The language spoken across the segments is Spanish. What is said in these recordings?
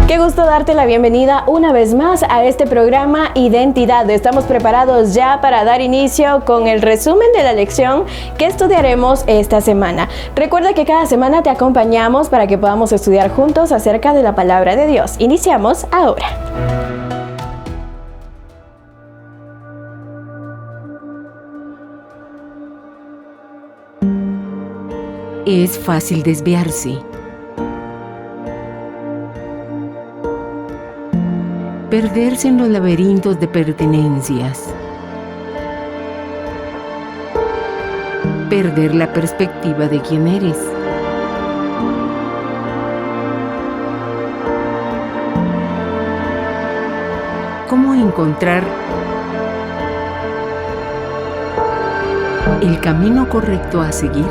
Qué gusto darte la bienvenida una vez más a este programa Identidad. Estamos preparados ya para dar inicio con el resumen de la lección que estudiaremos esta semana. Recuerda que cada semana te acompañamos para que podamos estudiar juntos acerca de la palabra de Dios. Iniciamos ahora. Es fácil desviarse. Perderse en los laberintos de pertenencias. Perder la perspectiva de quién eres. ¿Cómo encontrar el camino correcto a seguir?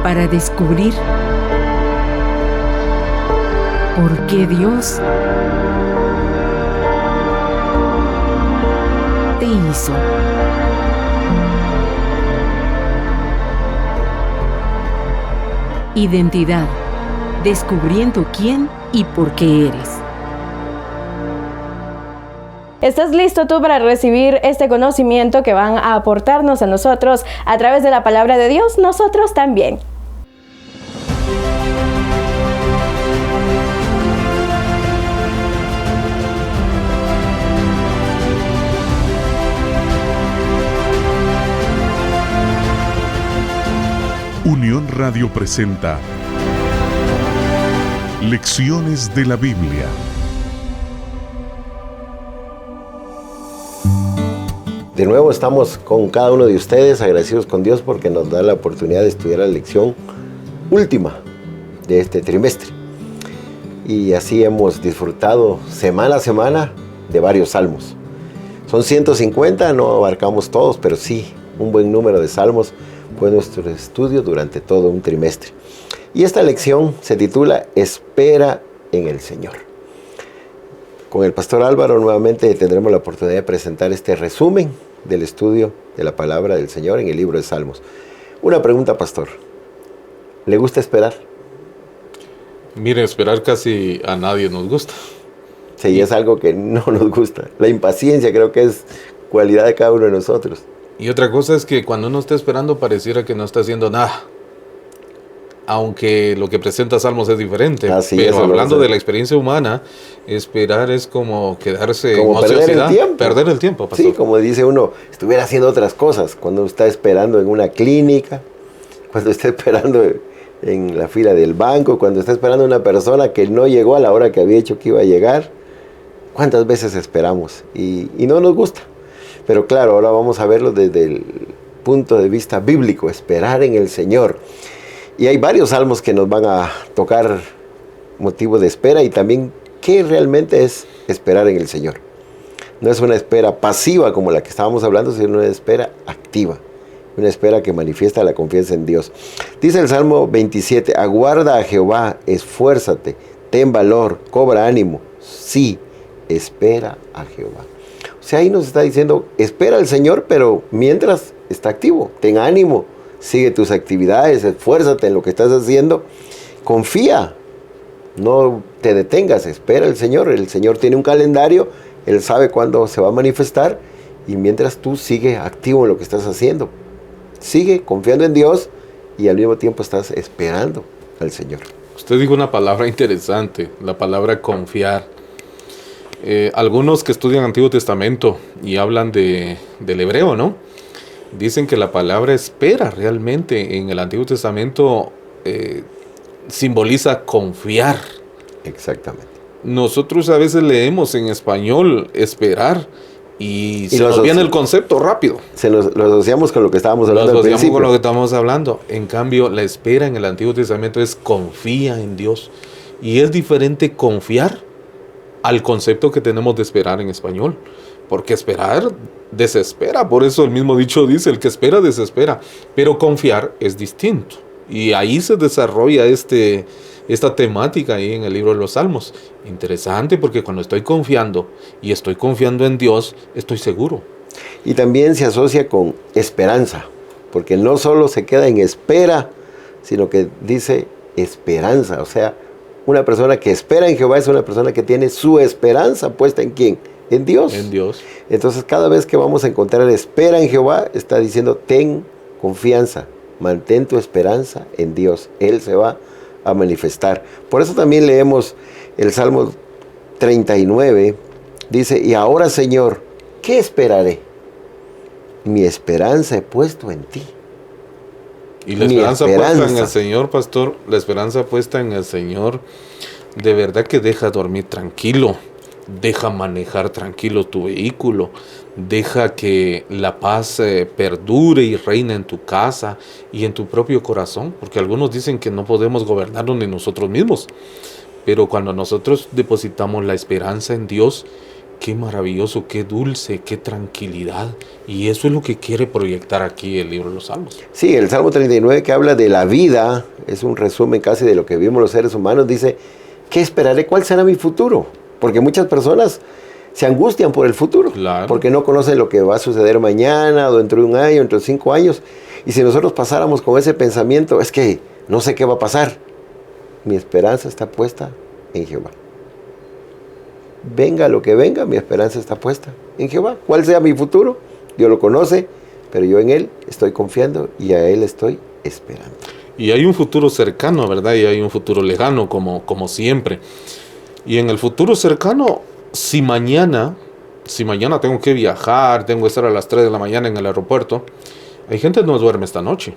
Para descubrir por qué Dios te hizo. Identidad, descubriendo quién y por qué eres. ¿Estás listo tú para recibir este conocimiento que van a aportarnos a nosotros a través de la palabra de Dios? Nosotros también. Unión Radio presenta Lecciones de la Biblia. De nuevo estamos con cada uno de ustedes, agradecidos con Dios porque nos da la oportunidad de estudiar la lección última de este trimestre. Y así hemos disfrutado semana a semana de varios salmos. Son 150, no abarcamos todos, pero sí, un buen número de salmos fue nuestro estudio durante todo un trimestre. Y esta lección se titula Espera en el Señor. Con el pastor Álvaro nuevamente tendremos la oportunidad de presentar este resumen del estudio de la palabra del Señor en el libro de Salmos. Una pregunta, pastor. ¿Le gusta esperar? Mire, esperar casi a nadie nos gusta. Sí, es algo que no nos gusta. La impaciencia creo que es cualidad de cada uno de nosotros. Y otra cosa es que cuando uno está esperando pareciera que no está haciendo nada. Aunque lo que presenta Salmos es diferente. Pero hablando de la experiencia humana, esperar es como quedarse como en ociosidad. Perder el tiempo, pastor. Sí, como dice uno, estuviera haciendo otras cosas. Cuando está esperando en una clínica, cuando está esperando en la fila del banco, cuando está esperando a una persona que no llegó a la hora que había dicho que iba a llegar. ¿Cuántas veces esperamos? Y no nos gusta. Pero claro, ahora vamos a verlo desde el punto de vista bíblico, esperar en el Señor. Y hay varios salmos que nos van a tocar motivo de espera y también qué realmente es esperar en el Señor. No es una espera pasiva como la que estábamos hablando, sino una espera activa, una espera que manifiesta la confianza en Dios. Dice el Salmo 27, aguarda a Jehová, esfuérzate, ten valor, cobra ánimo. Sí, espera a Jehová. O sea, ahí nos está diciendo, espera al Señor, pero mientras está activo, ten ánimo, sigue tus actividades, esfuérzate en lo que estás haciendo, confía, no te detengas, espera al Señor. El Señor tiene un calendario, Él sabe cuándo se va a manifestar y mientras tú sigue activo en lo que estás haciendo, sigue confiando en Dios y al mismo tiempo estás esperando al Señor. Usted dijo una palabra interesante, la palabra confiar. Algunos que estudian Antiguo Testamento y hablan del hebreo, ¿no? Dicen que la palabra espera realmente en el Antiguo Testamento simboliza confiar. Exactamente. Nosotros a veces leemos en español esperar y se nos viene el concepto rápido. Lo asociamos con lo que estábamos hablando al principio. Con lo que estábamos hablando. En cambio, la espera en el Antiguo Testamento es confía en Dios. Y es diferente confiar al concepto que tenemos de esperar en español. Porque esperar desespera, por eso el mismo dicho dice, el que espera desespera. Pero confiar es distinto. Y ahí se desarrolla esta temática ahí en el libro de los Salmos. Interesante porque cuando estoy confiando y estoy confiando en Dios, estoy seguro. Y también se asocia con esperanza. porque no solo se queda en espera, sino que dice esperanza. O sea, una persona que espera en Jehová es una persona que tiene su esperanza puesta ¿en quién? En Dios. En Dios. Entonces, cada vez que vamos a encontrar espera en Jehová, está diciendo, ten confianza, mantén tu esperanza en Dios. Él se va a manifestar. Por eso también leemos el Salmo 39, dice, y ahora, Señor, ¿qué esperaré? Mi esperanza he puesto en ti. Y la esperanza puesta en el Señor, pastor, la esperanza puesta en el Señor, de verdad que deja dormir tranquilo, deja manejar tranquilo tu vehículo, deja que la paz perdure y reine en tu casa y en tu propio corazón, porque algunos dicen que no podemos gobernarnos ni nosotros mismos, pero cuando nosotros depositamos la esperanza en Dios, qué maravilloso, qué dulce, qué tranquilidad. Y eso es lo que quiere proyectar aquí el libro de los Salmos. Sí, el Salmo 39 que habla de la vida, es un resumen casi de lo que vivimos los seres humanos, dice, ¿qué esperaré? ¿Cuál será mi futuro? Porque muchas personas se angustian por el futuro, claro, porque no conocen lo que va a suceder mañana, o dentro de un año, dentro de 5 años. Y si nosotros pasáramos con ese pensamiento, es que no sé qué va a pasar. Mi esperanza está puesta en Jehová. Venga lo que venga, mi esperanza está puesta en Jehová. ¿Cuál sea mi futuro? Dios lo conoce, pero yo en Él estoy confiando y a Él estoy esperando. Y hay un futuro cercano, ¿verdad? Y hay un futuro lejano, como siempre. Y en el futuro cercano, si mañana tengo que viajar, tengo que estar a las 3 de la mañana en el aeropuerto, hay gente que no duerme esta noche.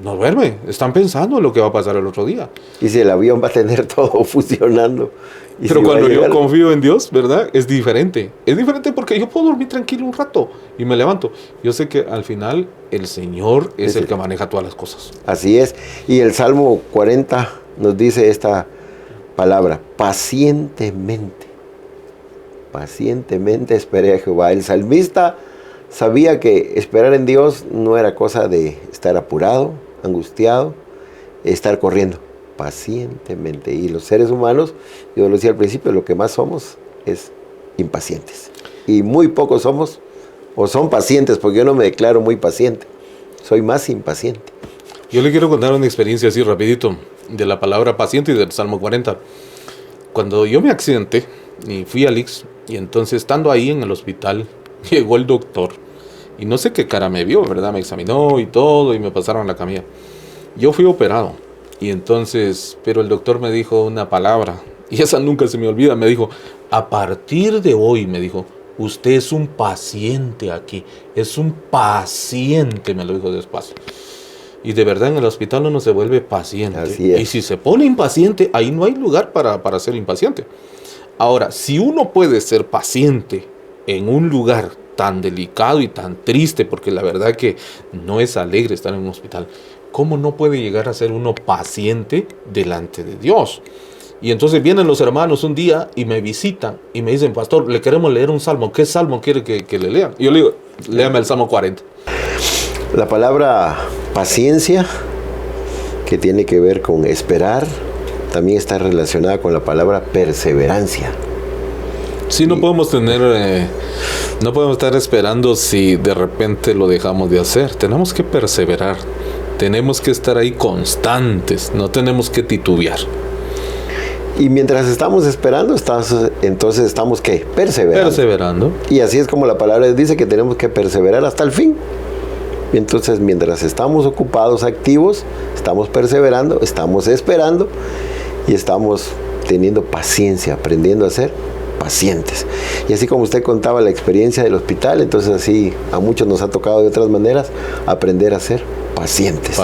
No duerme, están pensando en lo que va a pasar el otro día. Y si el avión va a tener todo funcionando. Pero si cuando yo confío en Dios, ¿verdad? Es diferente. Es diferente porque yo puedo dormir tranquilo un rato y me levanto. Yo sé que al final el Señor es el que maneja todas las cosas. Así es. Y el Salmo 40 nos dice esta palabra, pacientemente. Pacientemente esperé a Jehová. El salmista sabía que esperar en Dios no era cosa de estar apurado, angustiado, estar corriendo. Pacientemente. Y los seres humanos, yo lo decía al principio, lo que más somos es impacientes. Y muy pocos somos, o son pacientes, porque yo no me declaro muy paciente. Soy más impaciente. Yo le quiero contar una experiencia así rapidito de la palabra paciente y del Salmo 40. Cuando yo me accidenté y fui al IX, y entonces estando ahí en el hospital, llegó el doctor. Y no sé qué cara me vio, ¿verdad? Me examinó y todo, y me pasaron la camilla. Yo fui operado. Y entonces, pero el doctor me dijo una palabra, y esa nunca se me olvida. Me dijo, a partir de hoy, me dijo, usted es un paciente aquí. Es un paciente, me lo dijo despacio. Y de verdad en el hospital uno se vuelve paciente. Así es. Y si se pone impaciente, ahí no hay lugar para ser impaciente. Ahora, si uno puede ser paciente en un lugar tan delicado y tan triste, porque la verdad que no es alegre estar en un hospital, ¿cómo no puede llegar a ser uno paciente delante de Dios? Y entonces vienen los hermanos un día y me visitan y me dicen, pastor, le queremos leer un salmo. ¿Qué salmo quiere que le lean? Y yo le digo, léame el Salmo 40. La palabra paciencia, que tiene que ver con esperar, también está relacionada con la palabra perseverancia. Sí, no podemos no podemos estar esperando si de repente lo dejamos de hacer. Tenemos que perseverar. Tenemos que estar ahí constantes. No tenemos que titubear. Y mientras estamos esperando, entonces estamos ¿qué? Perseverando. Y así es como la palabra dice que tenemos que perseverar hasta el fin. Y entonces mientras estamos ocupados, activos, estamos perseverando, estamos esperando y estamos teniendo paciencia, aprendiendo a ser pacientes. Y así como usted contaba la experiencia del hospital, entonces así a muchos nos ha tocado de otras maneras aprender a ser pacientes.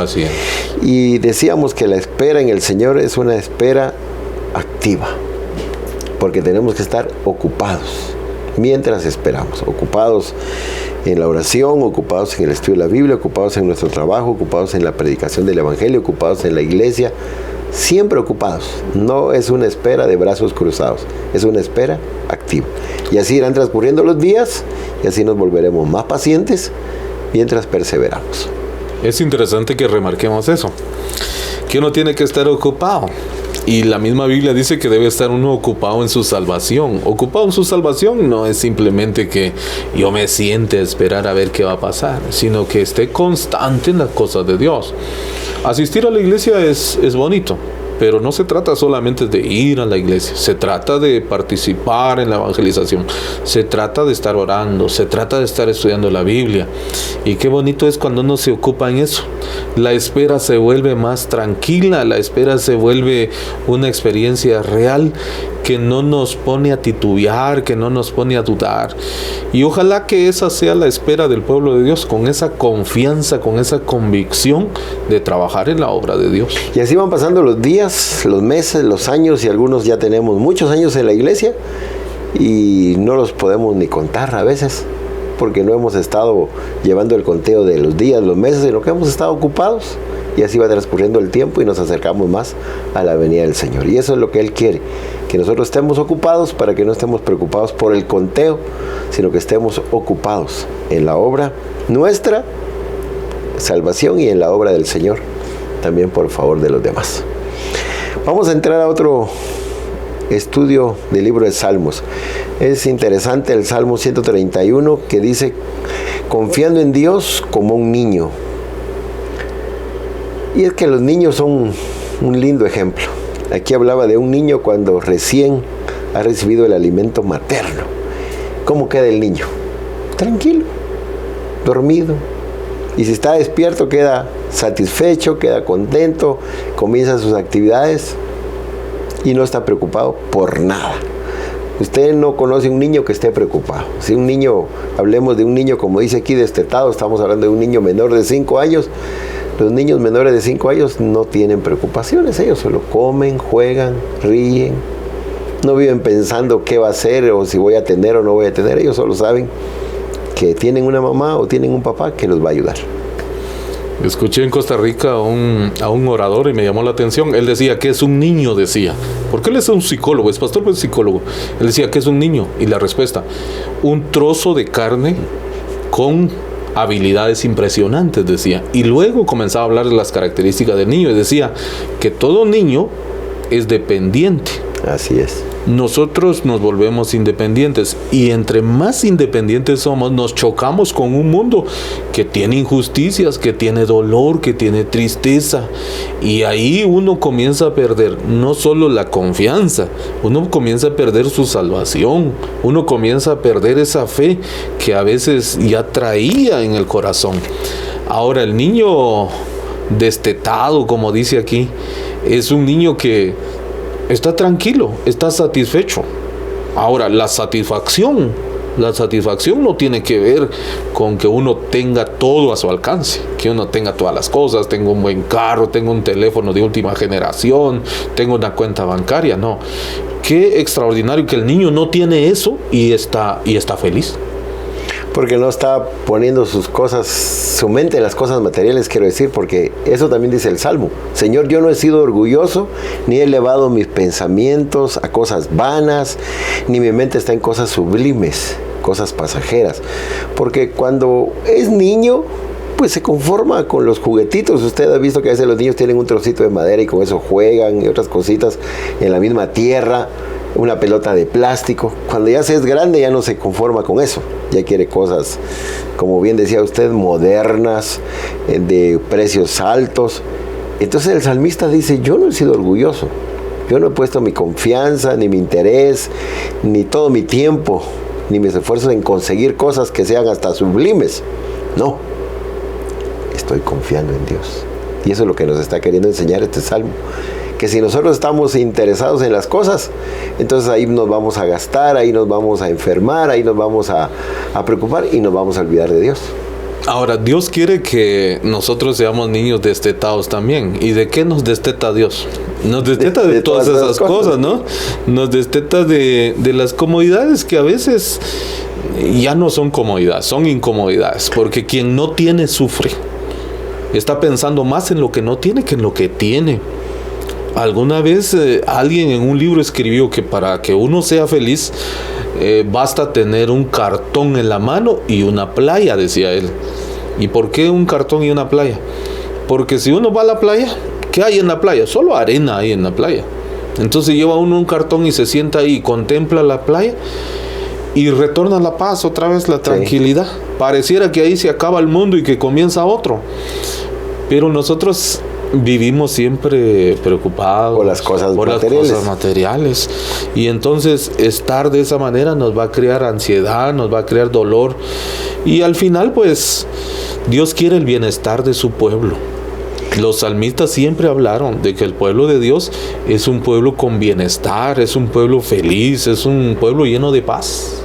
Y decíamos que la espera en el Señor es una espera activa, porque tenemos que estar ocupados mientras esperamos, ocupados en la oración, ocupados en el estudio de la Biblia, ocupados en nuestro trabajo, ocupados en la predicación del Evangelio, ocupados en la iglesia, siempre ocupados. No es una espera de brazos cruzados, es una espera activa. Y así irán transcurriendo los días y así nos volveremos más pacientes mientras perseveramos. Es interesante que remarquemos eso, que uno tiene que estar ocupado. Y la misma Biblia dice que debe estar uno ocupado en su salvación. Ocupado en su salvación no es simplemente que yo me siente a esperar a ver qué va a pasar, sino que esté constante en las cosas de Dios. Asistir a la iglesia es bonito, pero no se trata solamente de ir a la iglesia, se trata de participar en la evangelización, se trata de estar orando, se trata de estar estudiando la Biblia. Y qué bonito es cuando uno se ocupa en eso. La espera se vuelve más tranquila, la espera se vuelve una experiencia real que no nos pone a titubear, que no nos pone a dudar. Y ojalá que esa sea la espera del pueblo de Dios, con esa confianza, con esa convicción de trabajar en la obra de Dios. Y así van pasando los días, los meses, los años, y algunos ya tenemos muchos años en la iglesia y no los podemos ni contar a veces, porque no hemos estado llevando el conteo de los días, los meses, sino que hemos estado ocupados. Y así va transcurriendo el tiempo y nos acercamos más a la venida del Señor. Y eso es lo que Él quiere, que nosotros estemos ocupados para que no estemos preocupados por el conteo, sino que estemos ocupados en la obra nuestra, salvación, y en la obra del Señor, también por favor de los demás. Vamos a entrar a otro estudio del libro de Salmos. Es interesante el Salmo 131, que dice: confiando en Dios como un niño. Y es que los niños son un lindo ejemplo. Aquí hablaba de un niño cuando recién ha recibido el alimento materno. ¿Cómo queda el niño? Tranquilo, dormido. Y si está despierto, queda satisfecho, queda contento, comienza sus actividades y no está preocupado por nada. Usted no conoce un niño que esté preocupado. Si un niño, hablemos de un niño, como dice aquí, destetado, estamos hablando de un niño menor de 5 años. Los niños menores de 5 años no tienen preocupaciones, ellos solo comen, juegan, ríen, no viven pensando qué va a hacer o si voy a tener o no voy a tener. Ellos solo saben que tienen una mamá o tienen un papá que los va a ayudar. Escuché en Costa Rica a un orador y me llamó la atención. Él decía que es un niño, decía. Porque él es un psicólogo, es pastor, pero es psicólogo. Él decía que es un niño. Y la respuesta: un trozo de carne con habilidades impresionantes, decía. Y luego comenzaba a hablar de las características del niño y decía que todo niño es dependiente. Así es. Nosotros nos volvemos independientes, y entre más independientes somos, nos chocamos con un mundo que tiene injusticias, que tiene dolor, que tiene tristeza, y ahí uno comienza a perder no solo la confianza, uno comienza a perder su salvación, uno comienza a perder esa fe que a veces ya traía en el corazón. Ahora, el niño destetado, como dice aquí, es un niño que está tranquilo, está satisfecho. Ahora, la satisfacción no tiene que ver con que uno tenga todo a su alcance, que uno tenga todas las cosas, tengo un buen carro, tengo un teléfono de última generación, tengo una cuenta bancaria. No, qué extraordinario que el niño no tiene eso y está feliz. Porque no está poniendo sus cosas, su mente en las cosas materiales, quiero decir, porque eso también dice el Salmo. Señor, yo no he sido orgulloso, ni he elevado mis pensamientos a cosas vanas, ni mi mente está en cosas sublimes, cosas pasajeras. Porque cuando es niño, pues se conforma con los juguetitos. Usted ha visto que a veces los niños tienen un trocito de madera y con eso juegan, y otras cositas en la misma tierra, una pelota de plástico. Cuando ya se es grande, ya no se conforma con eso, ya quiere cosas, como bien decía usted, modernas, de precios altos. Entonces el salmista dice: yo no he sido orgulloso, yo no he puesto mi confianza, ni mi interés, ni todo mi tiempo, ni mis esfuerzos en conseguir cosas que sean hasta sublimes. No, estoy confiando en Dios. Y eso es lo que nos está queriendo enseñar este salmo, que si nosotros estamos interesados en las cosas, entonces ahí nos vamos a gastar, ahí nos vamos a enfermar, ahí nos vamos a preocupar y nos vamos a olvidar de Dios. Ahora, Dios quiere que nosotros seamos niños destetados también. ¿Y de qué nos desteta Dios? Nos desteta de todas esas cosas, ¿no? Nos desteta de las comodidades que a veces ya no son comodidades, son incomodidades. Porque quien no tiene sufre. Está pensando más en lo que no tiene que en lo que tiene. Alguna vez alguien en un libro escribió que para que uno sea feliz basta tener un cartón en la mano y una playa, decía él. ¿Y por qué un cartón y una playa? Porque si uno va a la playa, ¿qué hay en la playa? Solo arena hay en la playa. Entonces lleva uno un cartón y se sienta ahí y contempla la playa y retorna la paz, otra vez la tranquilidad. Sí. Pareciera que ahí se acaba el mundo y que comienza otro. Pero nosotros vivimos siempre preocupados por las cosas materiales. Y entonces estar de esa manera nos va a crear ansiedad, nos va a crear dolor. Y al final, pues, Dios quiere el bienestar de su pueblo. Los salmistas siempre hablaron de que el pueblo de Dios es un pueblo con bienestar, es un pueblo feliz, es un pueblo lleno de paz.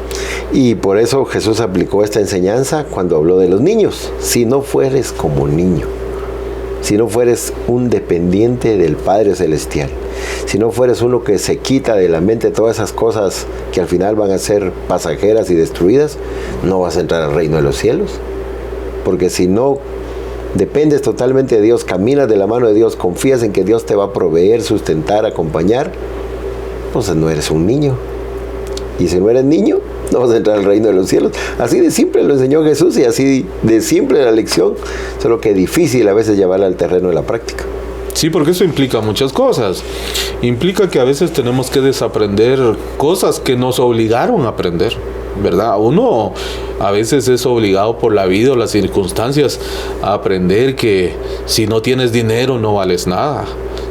Y por eso Jesús aplicó esta enseñanza cuando habló de los niños. Si no fueres como niño, si no fueres un dependiente del Padre Celestial, si no fueres uno que se quita de la mente todas esas cosas que al final van a ser pasajeras y destruidas, no vas a entrar al reino de los cielos. Porque si no dependes totalmente de Dios, caminas de la mano de Dios, confías en que Dios te va a proveer, sustentar, acompañar, entonces no eres un niño. Y si no eres niño, no vas a entrar al reino de los cielos. Así de simple lo enseñó Jesús y así de simple la lección, solo que difícil a veces llevarla al terreno de la práctica. Sí, porque eso implica muchas cosas. Implica que a veces tenemos que desaprender cosas que nos obligaron a aprender, ¿verdad? Uno a veces es obligado por la vida o las circunstancias a aprender que si no tienes dinero no vales nada.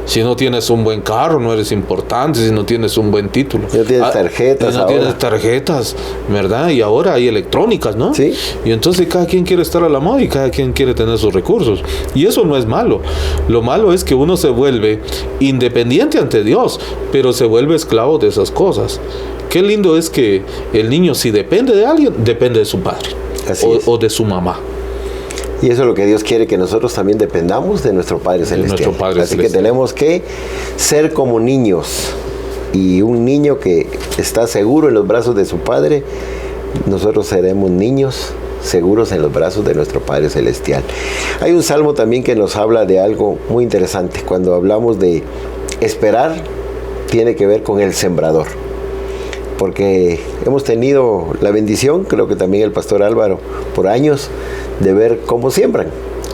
Si no tienes un buen carro, no eres importante. Si no tienes un buen título. No tienes tarjetas. No tienes tarjetas, ¿verdad? Y ahora hay electrónicas, ¿no? Sí. Y entonces cada quien quiere estar a la moda y cada quien quiere tener sus recursos. Y eso no es malo. Lo malo es que uno se vuelve independiente ante Dios, pero se vuelve esclavo de esas cosas. Qué lindo es que el niño, si depende de alguien, depende de su padre o de su mamá. Y eso es lo que Dios quiere, que nosotros también dependamos de nuestro Padre Celestial. Así que tenemos que ser como niños. Y un niño que está seguro en los brazos de su Padre, nosotros seremos niños seguros en los brazos de nuestro Padre Celestial. Hay un salmo también que nos habla de algo muy interesante. Cuando hablamos de esperar, tiene que ver con el sembrador. Porque hemos tenido la bendición, creo que también el pastor Álvaro, por años, de ver cómo siembran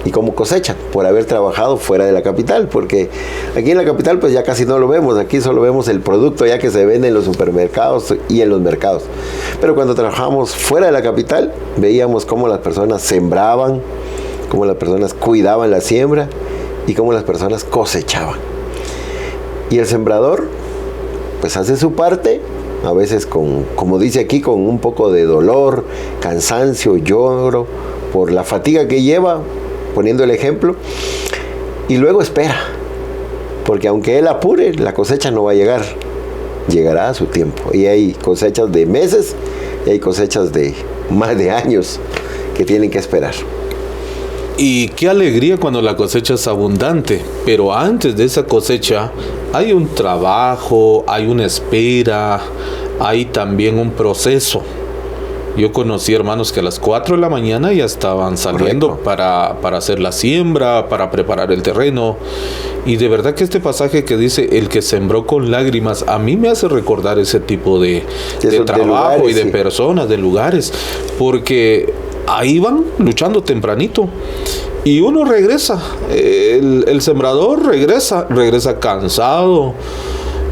y cómo cosechan, por haber trabajado fuera de la capital, porque aquí en la capital pues ya casi no lo vemos, aquí solo vemos el producto ya que se vende en los supermercados y en los mercados. Pero cuando trabajamos fuera de la capital, veíamos cómo las personas sembraban, cómo las personas cuidaban la siembra y cómo las personas cosechaban. Y el sembrador pues hace su parte, a veces como dice aquí, con un poco de dolor, cansancio, lloro, por la fatiga que lleva, poniendo el ejemplo, y luego espera, porque aunque él apure, la cosecha no va a llegar, llegará a su tiempo. Y hay cosechas de meses y hay cosechas de más de años que tienen que esperar. Y qué alegría cuando la cosecha es abundante, pero antes de esa cosecha hay un trabajo, hay una espera, hay también un proceso. Yo conocí hermanos que a las 4 de la mañana ya estaban saliendo para hacer la siembra, para preparar el terreno. Y de verdad que este pasaje que dice el que sembró con lágrimas, a mí me hace recordar ese tipo de trabajo, de lugares, y de personas, de lugares, porque ahí van luchando tempranito y uno regresa, el sembrador regresa cansado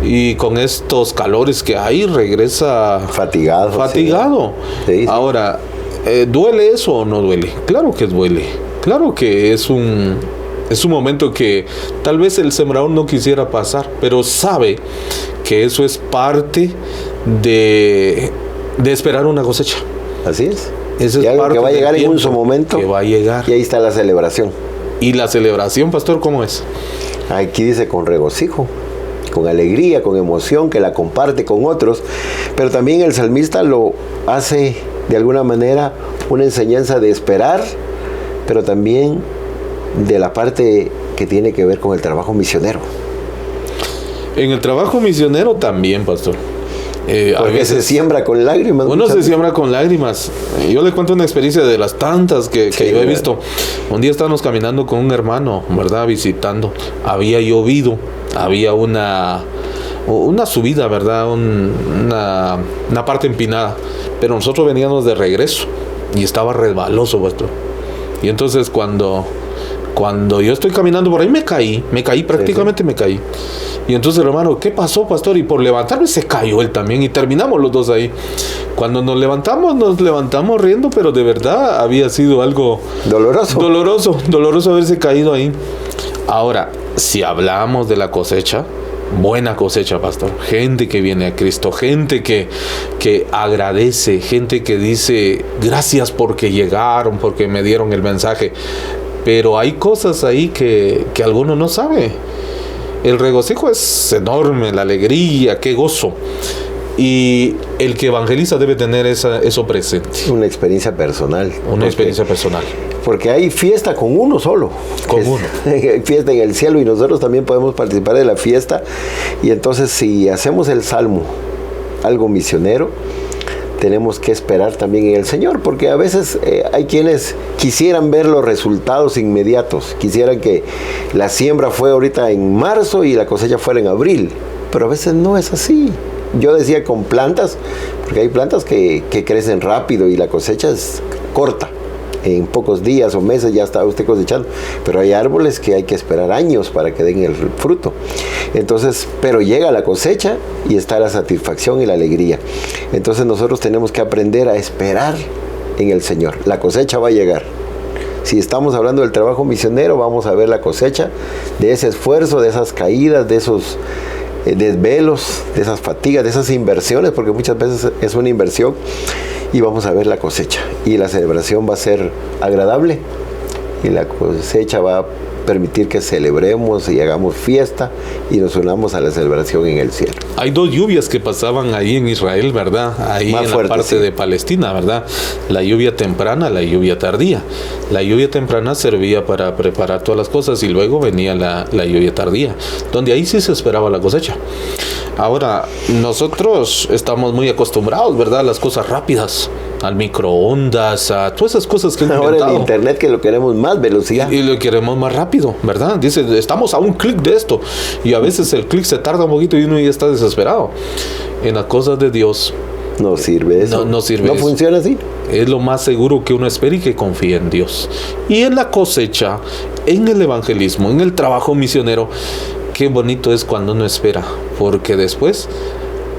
y con estos calores que hay regresa fatigado. Sí. Ahora, ¿duele eso o no duele? Claro que duele, claro que es un momento que tal vez el sembrador no quisiera pasar, pero sabe que eso es parte de esperar una cosecha. Así es. Eso y es algo que va a llegar en su momento. Que va a llegar. Y ahí está la celebración. ¿Y la celebración, pastor, cómo es? Aquí dice con regocijo, con alegría, con emoción, que la comparte con otros. Pero también el salmista lo hace de alguna manera una enseñanza de esperar, pero también de la parte que tiene que ver con el trabajo misionero. En el trabajo misionero también, pastor. Porque veces se siembra con lágrimas. Uno se siembra con lágrimas. Yo le cuento una experiencia de las tantas que yo he visto. Un día estábamos caminando con un hermano, ¿verdad? Visitando. Había llovido. Había una subida, ¿verdad? Una parte empinada. Pero nosotros veníamos de regreso y estaba resbaloso, pastor. Y entonces cuando Cuando yo estoy caminando por ahí me caí, prácticamente me caí. Y entonces el hermano, ¿qué pasó, pastor? Y por levantarme se cayó él también y terminamos los dos ahí. Cuando nos levantamos riendo, pero de verdad había sido algo doloroso haberse caído ahí. Ahora, si hablamos de la cosecha, buena cosecha, pastor. Gente que viene a Cristo, gente que agradece, gente que dice gracias porque llegaron, porque me dieron el mensaje. Pero hay cosas ahí que alguno no sabe. El regocijo es enorme, la alegría, qué gozo. Y el que evangeliza debe tener eso presente. Una experiencia personal. Experiencia personal. Porque hay fiesta con uno solo. Hay fiesta en el cielo y nosotros también podemos participar de la fiesta. Y entonces si hacemos el salmo, algo misionero, tenemos que esperar también en el Señor, porque a veces hay quienes quisieran ver los resultados inmediatos, quisieran que la siembra fue ahorita en marzo y la cosecha fuera en abril, pero a veces no es así. Yo decía con plantas, porque hay plantas que crecen rápido y la cosecha es corta. En pocos días o meses ya está usted cosechando, pero hay árboles que hay que esperar años para que den el fruto. Entonces, pero llega la cosecha y está la satisfacción y la alegría. Entonces nosotros tenemos que aprender a esperar en el Señor. La cosecha va a llegar. Si estamos hablando del trabajo misionero, vamos a ver la cosecha de ese esfuerzo, de esas caídas, de esos desvelos, de esas fatigas, de esas inversiones, porque muchas veces es una inversión. Y vamos a ver la cosecha y la celebración va a ser agradable y la cosecha va a permitir que celebremos y hagamos fiesta y nos unamos a la celebración en el cielo. Hay dos lluvias que pasaban ahí en Israel, ¿verdad? Ahí más en fuerte, la parte de Palestina, ¿verdad? La lluvia temprana, la lluvia tardía. La lluvia temprana servía para preparar todas las cosas y luego venía la lluvia tardía, donde ahí sí se esperaba la cosecha. Ahora, nosotros estamos muy acostumbrados, ¿verdad? A las cosas rápidas, al microondas, a todas esas cosas que han inventado. Ahora el internet que lo queremos más velocidad. Y lo queremos más rápido, ¿verdad? Dice, estamos a un clic de esto. Y a veces el clic se tarda un poquito y uno ya está desesperado. En las cosas de Dios no sirve eso. No sirve. No funciona así. Es lo más seguro que uno espere y que confíe en Dios. Y en la cosecha, en el evangelismo, en el trabajo misionero, qué bonito es cuando uno espera, porque después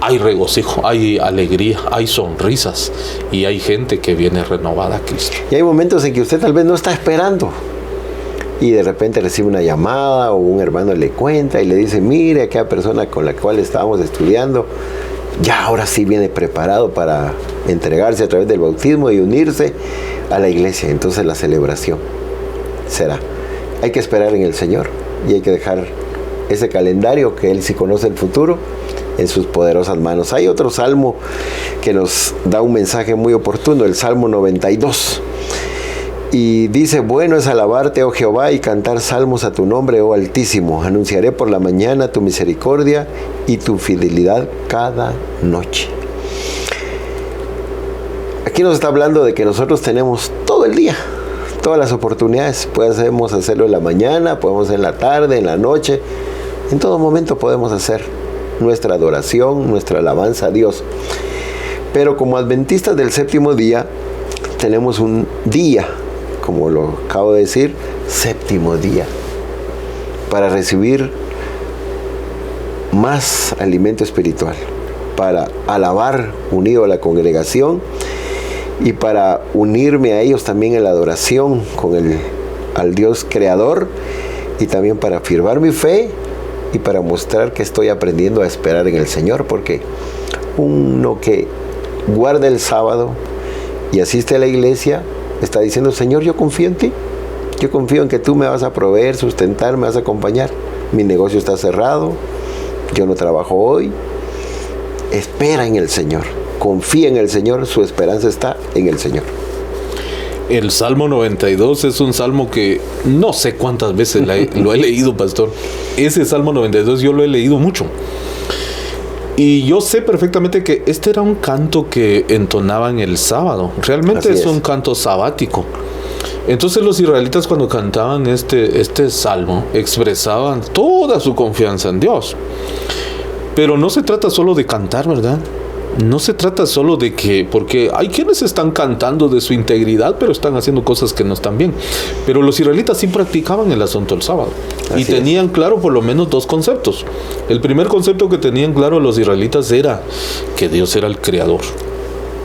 hay regocijo, hay alegría, hay sonrisas y hay gente que viene renovada a Cristo. Y hay momentos en que usted tal vez no está esperando y de repente recibe una llamada o un hermano le cuenta y le dice, mire, aquella persona con la cual estábamos estudiando, ya ahora sí viene preparado para entregarse a través del bautismo y unirse a la iglesia. Entonces la celebración será. Hay que esperar en el Señor y hay que dejar ese calendario que Él sí conoce el futuro en sus poderosas manos. Hay otro salmo que nos da un mensaje muy oportuno, el Salmo 92. Y dice, bueno es alabarte, oh Jehová, y cantar salmos a tu nombre, oh Altísimo. Anunciaré por la mañana tu misericordia y tu fidelidad cada noche. Aquí nos está hablando de que nosotros tenemos todo el día, todas las oportunidades. Podemos hacerlo en la mañana, podemos en la tarde, en la noche. En todo momento podemos hacer nuestra adoración, nuestra alabanza a Dios. Pero como adventistas del séptimo día, tenemos un día, como lo acabo de decir, séptimo día, para recibir más alimento espiritual, para alabar unido a la congregación y para unirme a ellos también en la adoración al Dios creador y también para afirmar mi fe y para mostrar que estoy aprendiendo a esperar en el Señor, porque uno que guarda el sábado y asiste a la iglesia está diciendo, Señor, yo confío en ti, yo confío en que tú me vas a proveer, sustentar, me vas a acompañar, mi negocio está cerrado, yo no trabajo hoy. Espera en el Señor, confía en el Señor, su esperanza está en el Señor. El Salmo 92 es un salmo que no sé cuántas veces lo he leído, pastor. Ese Salmo 92 yo lo he leído mucho. Y yo sé perfectamente que este era un canto que entonaban el sábado. Realmente es un canto sabático. Entonces los israelitas cuando cantaban este salmo expresaban toda su confianza en Dios. Pero no se trata solo de cantar, ¿verdad? no se trata solo de que, porque hay quienes están cantando de su integridad, pero están haciendo cosas que no están bien. Pero los israelitas sí practicaban el asunto del sábado. Así y tenían claro por lo menos 2 conceptos. El primer concepto que tenían claro los israelitas era que Dios era el creador.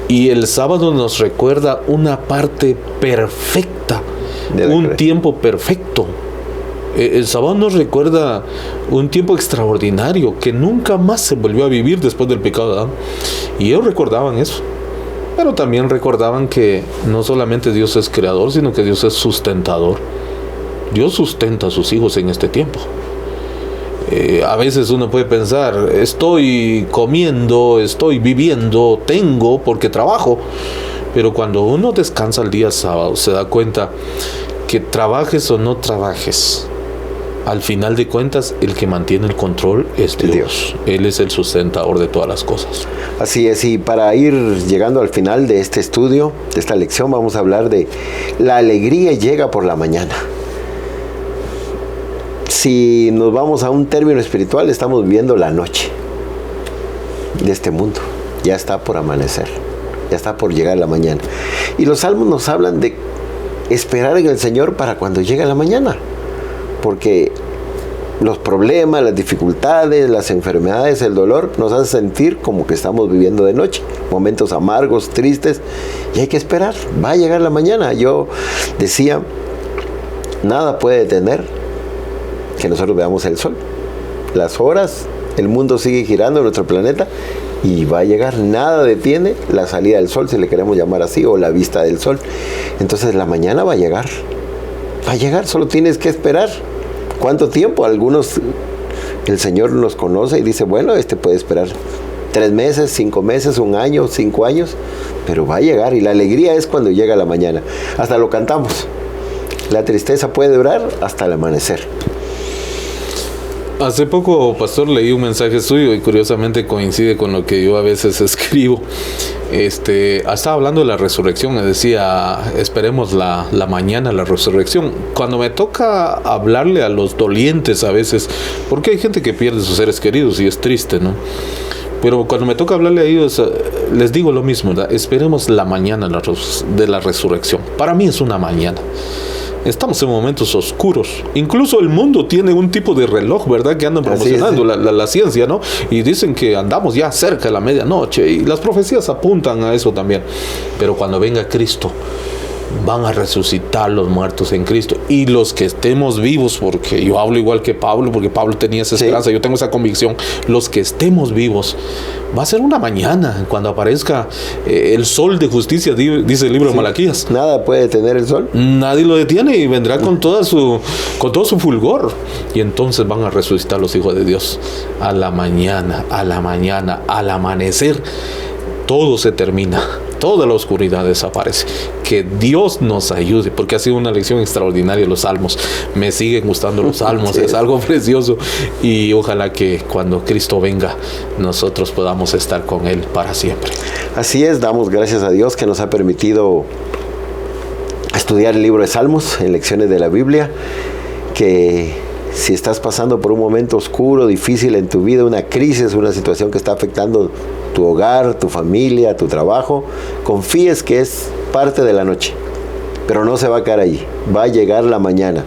Y el sábado nos recuerda una parte perfecta, un tiempo perfecto. El sábado nos recuerda un tiempo extraordinario que nunca más se volvió a vivir después del pecado de Adán. Y ellos recordaban eso. Pero también recordaban que no solamente Dios es creador, sino que Dios es sustentador. Dios sustenta a sus hijos en este tiempo. A veces uno puede pensar, estoy comiendo, estoy viviendo, tengo porque trabajo. Pero cuando uno descansa el día sábado, se da cuenta que trabajes o no trabajes, al final de cuentas, el que mantiene el control es Dios. Él es el sustentador de todas las cosas. Así es, y para ir llegando al final de este estudio, de esta lección, vamos a hablar de la alegría llega por la mañana. Si nos vamos a un término espiritual, estamos viviendo la noche de este mundo. Ya está por amanecer, ya está por llegar la mañana. Y los salmos nos hablan de esperar en el Señor para cuando llegue la mañana. Porque los problemas, las dificultades, las enfermedades, el dolor nos hacen sentir como que estamos viviendo de noche, momentos amargos, tristes, y hay que esperar, va a llegar la mañana. Yo decía, nada puede detener que nosotros veamos el sol. Las horas, el mundo sigue girando en nuestro planeta y va a llegar, nada detiene la salida del sol, si le queremos llamar así, o la vista del sol. Entonces la mañana va a llegar, solo tienes que esperar. ¿Cuánto tiempo? Algunos, el Señor nos conoce y dice, bueno, puede esperar 3 meses, 5 meses, 1 año, 5 años, pero va a llegar, y la alegría es cuando llega la mañana. Hasta lo cantamos. La tristeza puede durar hasta el amanecer. Hace poco, pastor, leí un mensaje suyo y curiosamente coincide con lo que yo a veces escribo. Estaba hablando de la resurrección, decía, esperemos la mañana, la resurrección. Cuando me toca hablarle a los dolientes a veces, porque hay gente que pierde sus seres queridos y es triste, ¿no? Pero cuando me toca hablarle a ellos, les digo lo mismo, ¿verdad? Esperemos la mañana de la resurrección. Para mí es una mañana. Estamos en momentos oscuros. Incluso el mundo tiene un tipo de reloj, ¿verdad? Que andan promocionando la ciencia, ¿no? Y dicen que andamos ya cerca de la medianoche. Y las profecías apuntan a eso también. Pero cuando venga Cristo, van a resucitar los muertos en Cristo. Y los que estemos vivos, porque yo hablo igual que Pablo, porque Pablo tenía esa esperanza, yo tengo esa convicción. Los que estemos vivos, va a ser una mañana cuando aparezca el sol de justicia, dice el libro de Malaquías. Nada puede detener el sol. Nadie lo detiene y vendrá con todo su fulgor. Y entonces van a resucitar los hijos de Dios. A la mañana, al amanecer, todo se termina. Toda la oscuridad desaparece. Que Dios nos ayude, porque ha sido una lección extraordinaria los salmos. Me siguen gustando los salmos, es algo precioso. Y ojalá que cuando Cristo venga, nosotros podamos estar con Él para siempre. Así es, damos gracias a Dios que nos ha permitido estudiar el libro de Salmos en lecciones de la Biblia. Que si estás pasando por un momento oscuro, difícil en tu vida, una crisis, una situación que está afectando tu hogar, tu familia, tu trabajo, confíes que es parte de la noche, pero no se va a quedar allí, va a llegar la mañana.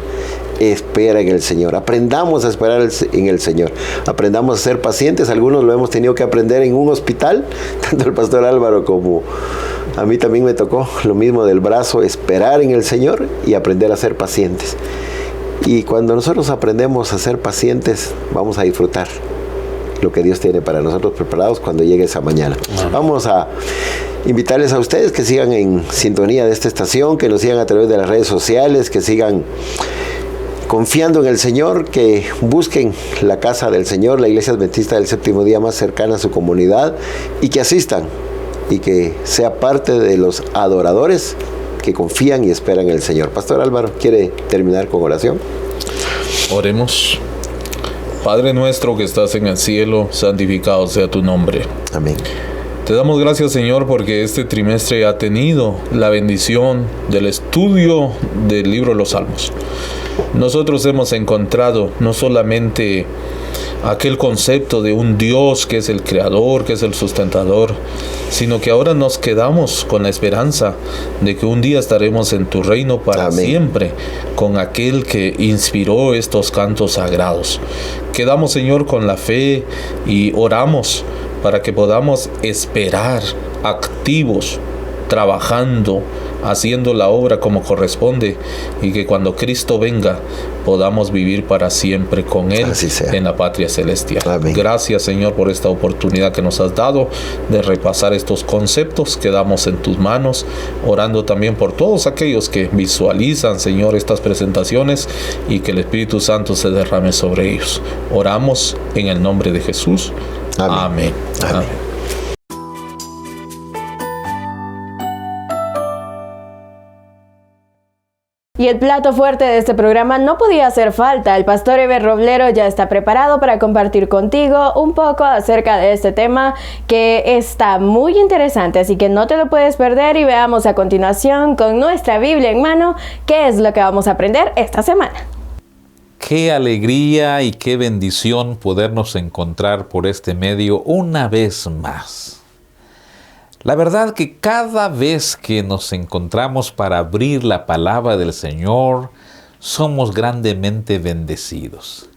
Espera en el Señor, aprendamos a esperar en el Señor, aprendamos a ser pacientes. Algunos lo hemos tenido que aprender en un hospital, tanto el pastor Álvaro como a mí también me tocó lo mismo del brazo, esperar en el Señor y aprender a ser pacientes. Y cuando nosotros aprendemos a ser pacientes, vamos a disfrutar lo que Dios tiene para nosotros preparados cuando llegue esa mañana. Vamos a invitarles a ustedes que sigan en sintonía de esta estación, que nos sigan a través de las redes sociales, que sigan confiando en el Señor, que busquen la casa del Señor, la Iglesia Adventista del Séptimo Día más cercana a su comunidad, y que asistan y que sea parte de los adoradores que confían y esperan en el Señor. Pastor Álvaro, ¿quiere terminar con oración? Oremos. Padre nuestro que estás en el cielo, santificado sea tu nombre. Amén. Te damos gracias, Señor, porque este trimestre ha tenido la bendición del estudio del libro de los Salmos. Nosotros hemos encontrado no solamente aquel concepto de un Dios que es el creador, que es el sustentador, sino que ahora nos quedamos con la esperanza de que un día estaremos en tu reino para Amén. siempre, con aquel que inspiró estos cantos sagrados. Quedamos, Señor, con la fe y oramos para que podamos esperar activos, trabajando, haciendo la obra como corresponde, y que cuando Cristo venga podamos vivir para siempre con Él en la patria celestial. Amén. Gracias, Señor, por esta oportunidad que nos has dado de repasar estos conceptos. Quedamos en tus manos, orando también por todos aquellos que visualizan, Señor, estas presentaciones, y que el Espíritu Santo se derrame sobre ellos. Oramos en el nombre de Jesús. Amén. Amén. Amén. Amén. Y el plato fuerte de este programa no podía hacer falta. El pastor Eber Roblero ya está preparado para compartir contigo un poco acerca de este tema que está muy interesante, así que no te lo puedes perder, y veamos a continuación con nuestra Biblia en mano qué es lo que vamos a aprender esta semana. Qué alegría y qué bendición podernos encontrar por este medio una vez más. La verdad que cada vez que nos encontramos para abrir la palabra del Señor, somos grandemente bendecidos.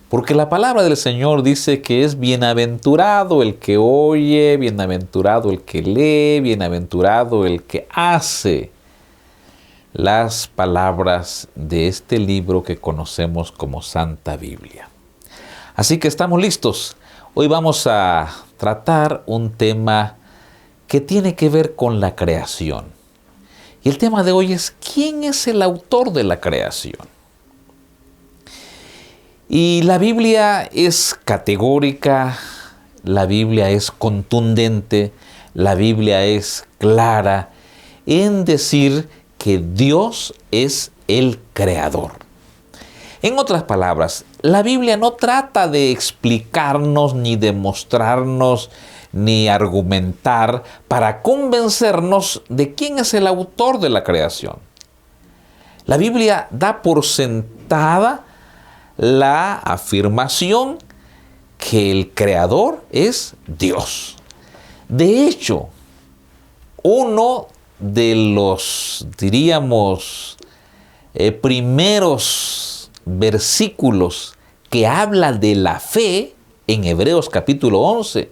Porque la palabra del Señor dice que es bienaventurado el que oye, bienaventurado el que lee, bienaventurado el que hace las palabras de este libro que conocemos como Santa Biblia. Así que estamos listos. Hoy vamos a tratar un tema que tiene que ver con la creación. Y el tema de hoy es: ¿quién es el autor de la creación? Y la Biblia es categórica, la Biblia es contundente, la Biblia es clara en decir que Dios es el creador. En otras palabras, la Biblia no trata de explicarnos, ni de mostrarnos, ni argumentar para convencernos de quién es el autor de la creación. La Biblia da por sentada la afirmación que el creador es Dios. De hecho, uno de los, diríamos, primeros versículos que habla de la fe en Hebreos capítulo 11,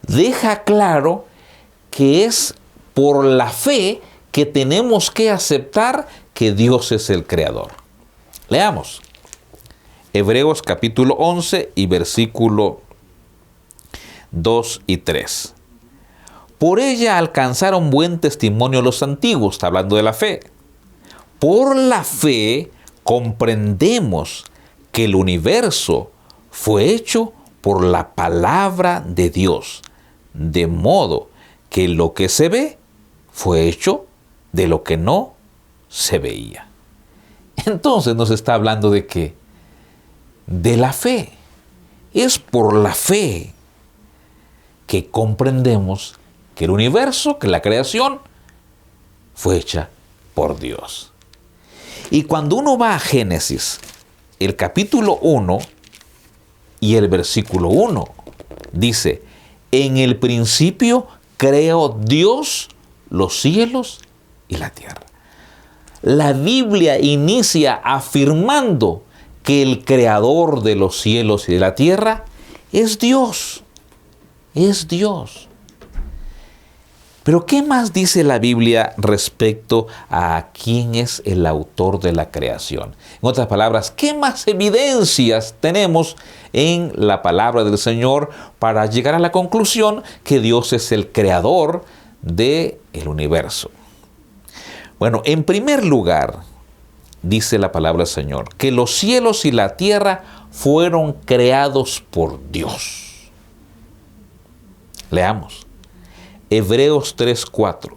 deja claro que es por la fe que tenemos que aceptar que Dios es el creador. Leamos. Hebreos capítulo 11 y versículo 2 y 3. Por ella alcanzaron buen testimonio los antiguos, está hablando de la fe. Por la fe comprendemos que el universo fue hecho por la palabra de Dios, de modo que lo que se ve fue hecho de lo que no se veía. Entonces nos está hablando de qué? De la fe. Es por la fe que comprendemos que el universo, que la creación, fue hecha por Dios. Y cuando uno va a Génesis, el capítulo 1 y el versículo 1, dice: en el principio creó Dios los cielos y la tierra. La Biblia inicia afirmando que el creador de los cielos y de la tierra es Dios. Es Dios. Pero ¿qué más dice la Biblia respecto a quién es el autor de la creación? En otras palabras, ¿qué más evidencias tenemos en la palabra del Señor para llegar a la conclusión que Dios es el creador del universo? Bueno, en primer lugar, dice la palabra del Señor, que los cielos y la tierra fueron creados por Dios. Leamos. Hebreos 3:4.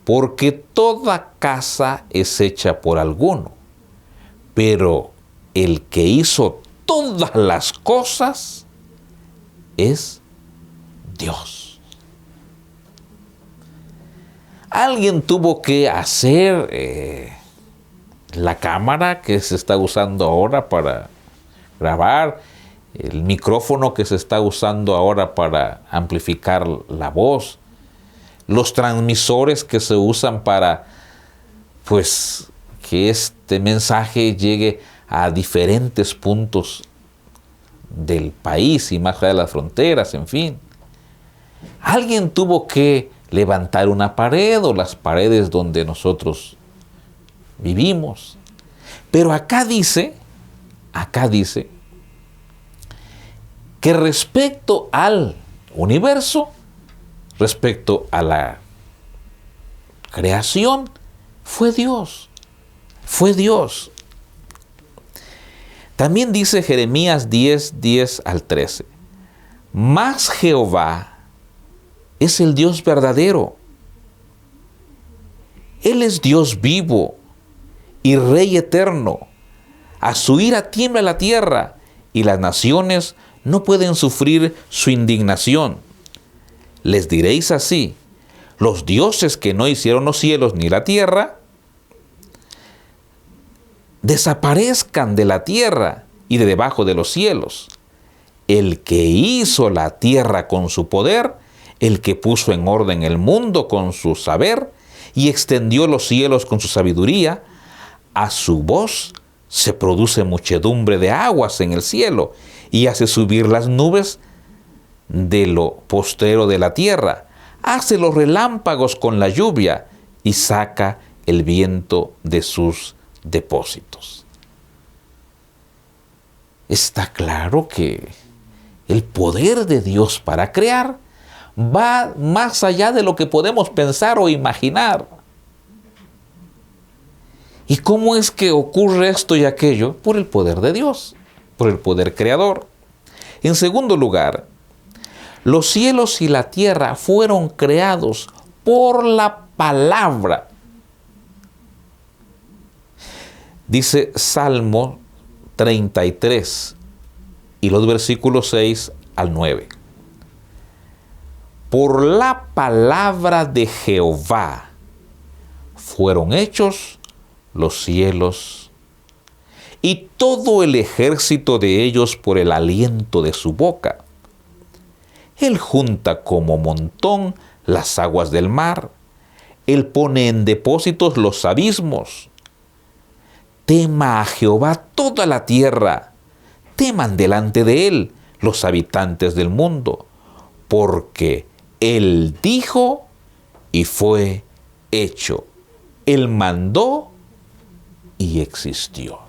Porque toda casa es hecha por alguno, pero el que hizo todas las cosas es Dios. Alguien tuvo que hacer la cámara que se está usando ahora para grabar, el micrófono que se está usando ahora para amplificar la voz, los transmisores que se usan para, pues, que este mensaje llegue a diferentes puntos del país y más allá de las fronteras, en fin. Alguien tuvo que levantar una pared o las paredes donde nosotros vivimos. Pero acá dice que respecto al universo, respecto a la creación, fue Dios. Fue Dios. También dice Jeremías 10 al 13. Mas Jehová es el Dios verdadero. Él es Dios vivo y Rey eterno. A su ira tiembla la tierra y las naciones no pueden sufrir su indignación. Les diréis así: los dioses que no hicieron los cielos ni la tierra, desaparezcan de la tierra y de debajo de los cielos. El que hizo la tierra con su poder, el que puso en orden el mundo con su saber y extendió los cielos con su sabiduría, a su voz se produce muchedumbre de aguas en el cielo y hace subir las nubes de lo postrero de la tierra, hace los relámpagos con la lluvia y saca el viento de sus depósitos. Está claro que el poder de Dios para crear va más allá de lo que podemos pensar o imaginar. ¿Y cómo es que ocurre esto y aquello? Por el poder de Dios, por el poder creador. En segundo lugar, los cielos y la tierra fueron creados por la palabra. Dice Salmo 33 y los versículos 6 al 9. Por la palabra de Jehová fueron hechos los cielos y todo el ejército de ellos por el aliento de su boca. Él junta como montón las aguas del mar. Él pone en depósitos los abismos. Tema a Jehová toda la tierra. Teman delante de él los habitantes del mundo. Porque él dijo y fue hecho. Él mandó y existió.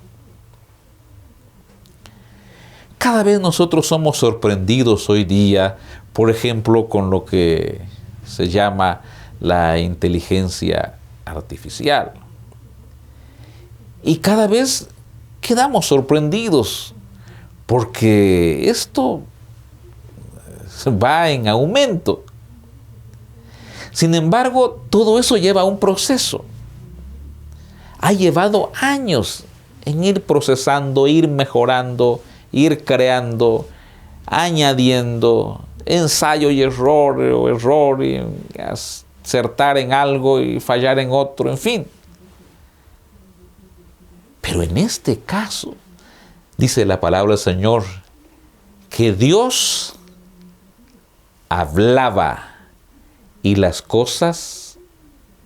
Cada vez nosotros somos sorprendidos hoy día, por ejemplo, con lo que se llama la inteligencia artificial. Y cada vez quedamos sorprendidos porque esto va en aumento. Sin embargo, todo eso lleva un proceso. Ha llevado años en ir procesando, ir mejorando, ir creando, añadiendo, ensayo y error y acertar en algo y fallar en otro, en fin. Pero en este caso, dice la palabra del Señor, que Dios hablaba y las cosas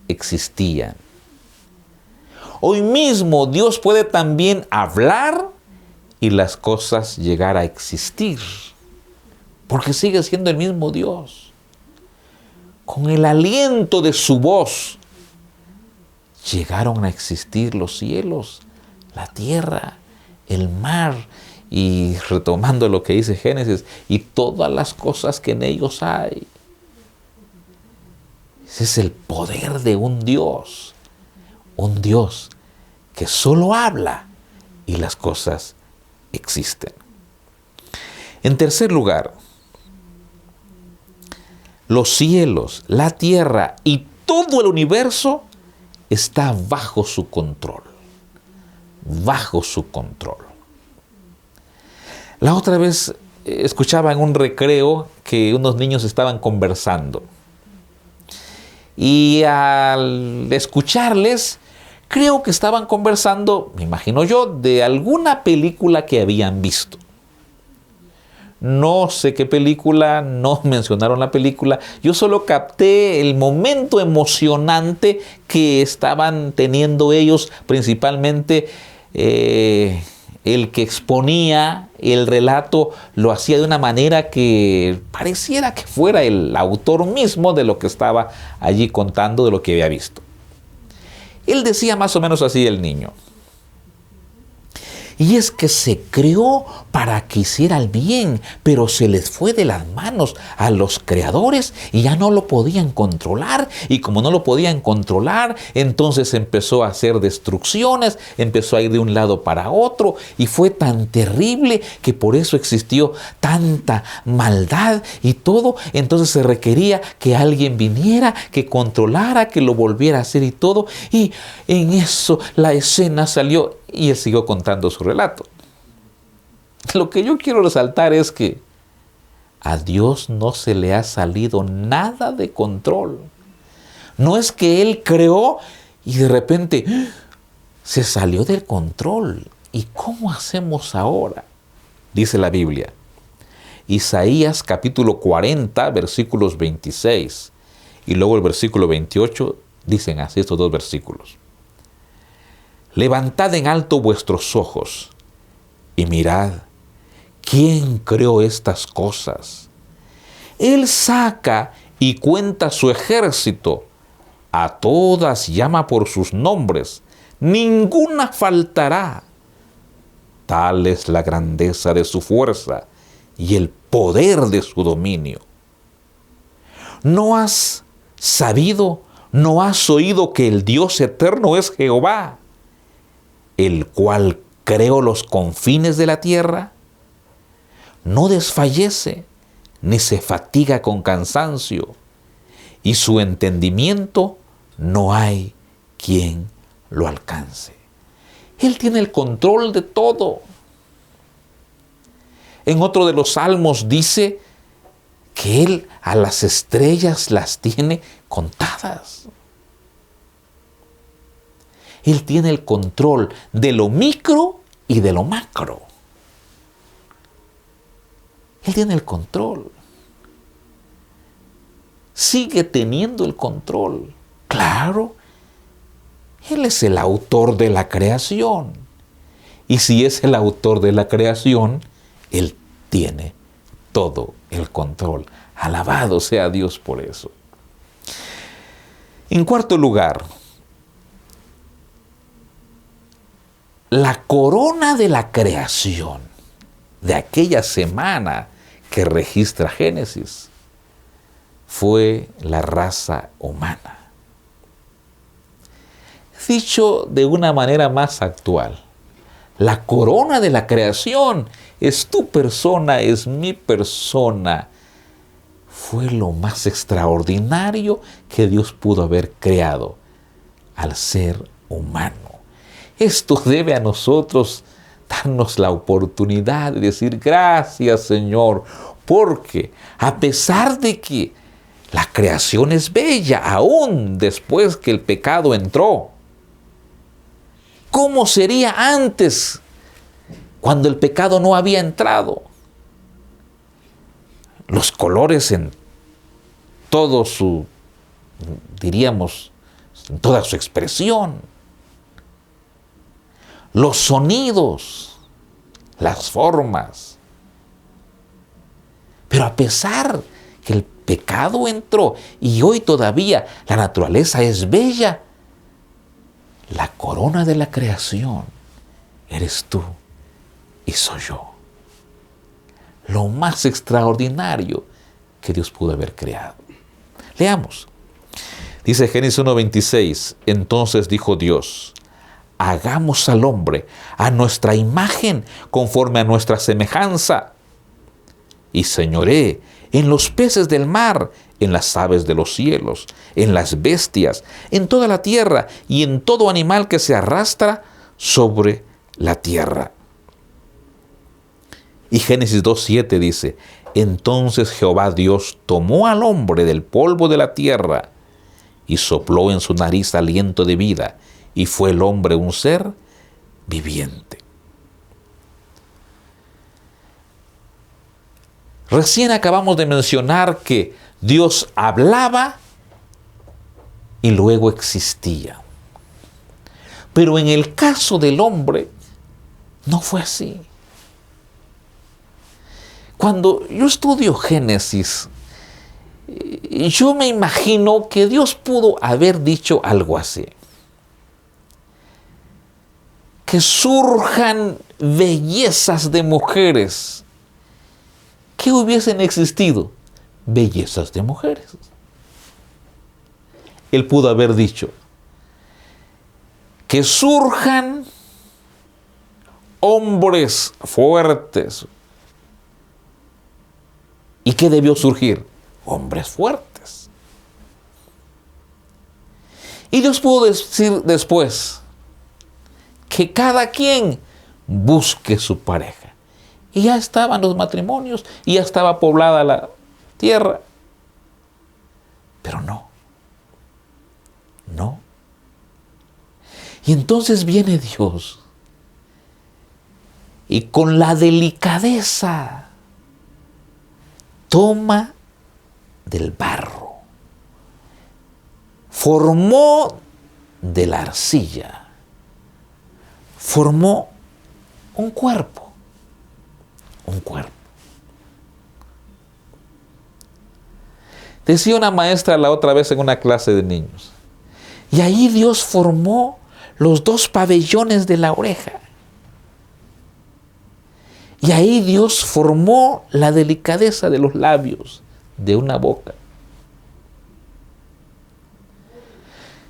existían. Hoy mismo Dios puede también hablar y las cosas llegar a existir, porque sigue siendo el mismo Dios. Con el aliento de su voz llegaron a existir los cielos, la tierra, el mar, y retomando lo que dice Génesis, y todas las cosas que en ellos hay. Ese es el poder de un Dios que solo habla y las cosas existen. En tercer lugar, los cielos, la tierra y todo el universo está bajo su control. Bajo su control. La otra vez escuchaba en un recreo que unos niños estaban conversando. Y al escucharles, Creo que estaban conversando, me imagino yo, de alguna película que habían visto. No sé qué película, no mencionaron la película. Yo solo capté el momento emocionante que estaban teniendo ellos, principalmente el que exponía el relato lo hacía de una manera que pareciera que fuera el autor mismo de lo que estaba allí contando, de lo que había visto. Él decía más o menos así, el niño: y es que se creó para que hiciera el bien, pero se les fue de las manos a los creadores y ya no lo podían controlar. Y como no lo podían controlar, entonces empezó a hacer destrucciones, empezó a ir de un lado para otro, y fue tan terrible que por eso existió tanta maldad y todo. Entonces se requería que alguien viniera, que controlara, que lo volviera a hacer y todo. Y en eso la escena salió. Y él siguió contando su relato. Lo que yo quiero resaltar es que a Dios no se le ha salido nada de control. No es que Él creó y de repente se salió del control. ¿Y cómo hacemos ahora? Dice la Biblia. Isaías capítulo 40, versículos 26. Y luego el versículo 28 dicen así estos dos versículos: levantad en alto vuestros ojos y mirad, ¿quién creó estas cosas? Él saca y cuenta su ejército, a todas llama por sus nombres, ninguna faltará. Tal es la grandeza de su fuerza y el poder de su dominio. ¿No has sabido, no has oído que el Dios eterno es Jehová, el cual creó los confines de la tierra? No desfallece, ni se fatiga con cansancio, y su entendimiento no hay quien lo alcance. Él tiene el control de todo. En otro de los salmos dice que Él a las estrellas las tiene contadas. Él tiene el control de lo micro y de lo macro. Él tiene el control. Sigue teniendo el control. Claro, Él es el autor de la creación. Y si es el autor de la creación, Él tiene todo el control. Alabado sea Dios por eso. En cuarto lugar, la corona de la creación de aquella semana que registra Génesis fue la raza humana. Dicho de una manera más actual, la corona de la creación es tu persona, es mi persona. Fue lo más extraordinario que Dios pudo haber creado al ser humano. Esto debe a nosotros darnos la oportunidad de decir gracias, Señor, porque a pesar de que la creación es bella, aún después que el pecado entró, ¿cómo sería antes, cuando el pecado no había entrado? Los colores en todo su, diríamos, en toda su expresión. Los sonidos, las formas. Pero a pesar que el pecado entró y hoy todavía la naturaleza es bella, la corona de la creación eres tú y soy yo. Lo más extraordinario que Dios pudo haber creado. Leamos. Dice Génesis 1:26, entonces dijo Dios: hagamos al hombre a nuestra imagen, conforme a nuestra semejanza, y señoree en los peces del mar, en las aves de los cielos, en las bestias, en toda la tierra y en todo animal que se arrastra sobre la tierra. Y Génesis 2:7 dice: entonces Jehová Dios tomó al hombre del polvo de la tierra y sopló en su nariz aliento de vida, y fue el hombre un ser viviente. Recién acabamos de mencionar que Dios hablaba y luego existía. Pero en el caso del hombre, no fue así. Cuando yo estudio Génesis, yo me imagino que Dios pudo haber dicho algo así. Que surjan bellezas de mujeres. ¿Qué hubiesen existido? Bellezas de mujeres. Él pudo haber dicho que surjan hombres fuertes. ¿Y qué debió surgir? Hombres fuertes. Y Dios pudo decir después que cada quien busque su pareja. Y ya estaban los matrimonios, y ya estaba poblada la tierra. Pero no. No. Y entonces viene Dios y con la delicadeza toma del barro, formó de la arcilla, formó un cuerpo. Decía una maestra la otra vez en una clase de niños, y ahí Dios formó los 2 pabellones de la oreja. Y ahí Dios formó la delicadeza de los labios, de una boca.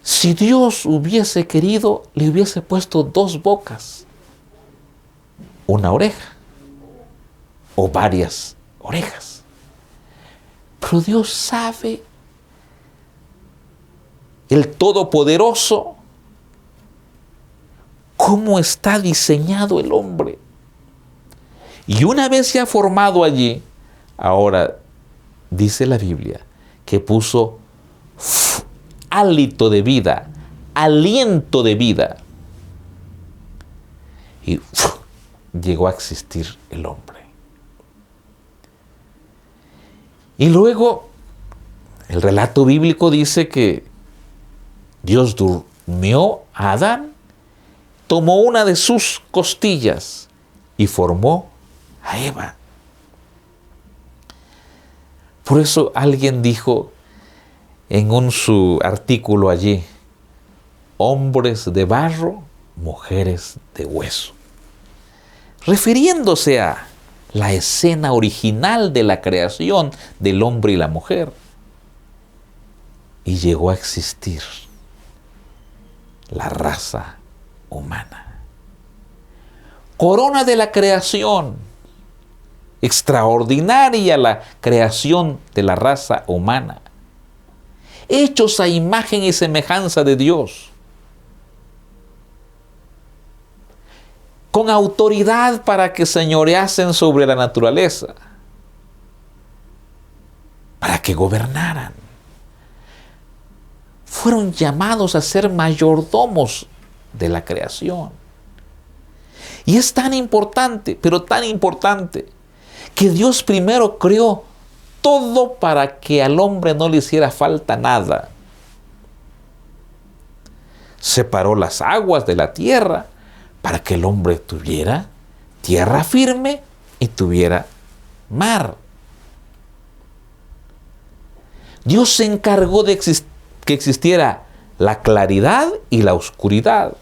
Si Dios hubiese querido, le hubiese puesto 2 bocas, una oreja o varias orejas. Pero Dios sabe, el Todopoderoso, cómo está diseñado el hombre. Y una vez ya formado allí, ahora dice la Biblia que puso hálito de vida, aliento de vida. Y llegó a existir el hombre. Y luego el relato bíblico dice que Dios durmió a Adán, tomó una de sus costillas y formó a Eva. Por eso alguien dijo en su artículo allí, hombres de barro, mujeres de hueso, refiriéndose a la escena original de la creación del hombre y la mujer. Y llegó a existir la raza humana. Corona de la creación. Extraordinaria la creación de la raza humana. Hechos a imagen y semejanza de Dios. Con autoridad para que señoreasen sobre la naturaleza. Para que gobernaran. Fueron llamados a ser mayordomos de la creación. Y es tan importante, pero tan importante, que Dios primero creó todo para que al hombre no le hiciera falta nada. Separó las aguas de la tierra para que el hombre tuviera tierra firme y tuviera mar. Dios se encargó de que existiera la claridad y la oscuridad.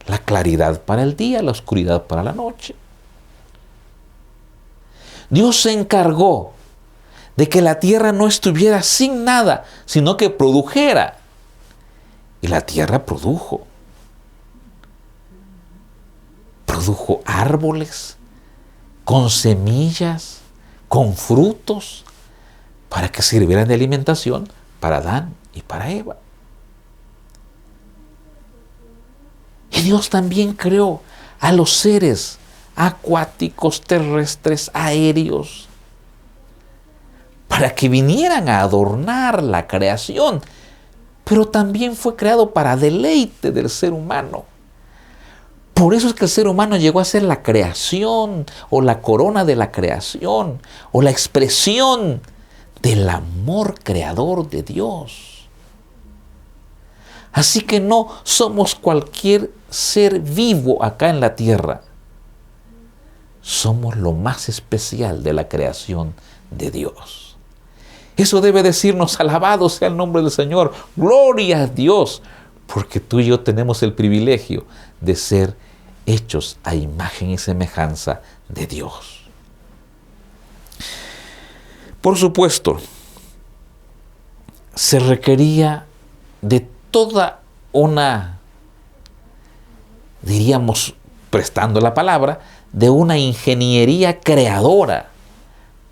La claridad para el día, la oscuridad para la noche. Dios se encargó de que la tierra no estuviera sin nada, sino que produjera. Y la tierra produjo. Produjo árboles, con semillas, con frutos, para que sirvieran de alimentación para Adán y para Eva. Y Dios también creó a los seres acuáticos, terrestres, aéreos, para que vinieran a adornar la creación, pero también fue creado para deleite del ser humano. Por eso es que el ser humano llegó a ser la creación, o la corona de la creación, o la expresión del amor creador de Dios. Así que no somos cualquier ser vivo acá en la tierra. Somos lo más especial de la creación de Dios. Eso debe decirnos: alabado sea el nombre del Señor, gloria a Dios, porque tú y yo tenemos el privilegio de ser hechos a imagen y semejanza de Dios. Por supuesto, se requería de toda una, diríamos, prestando la palabra, de una ingeniería creadora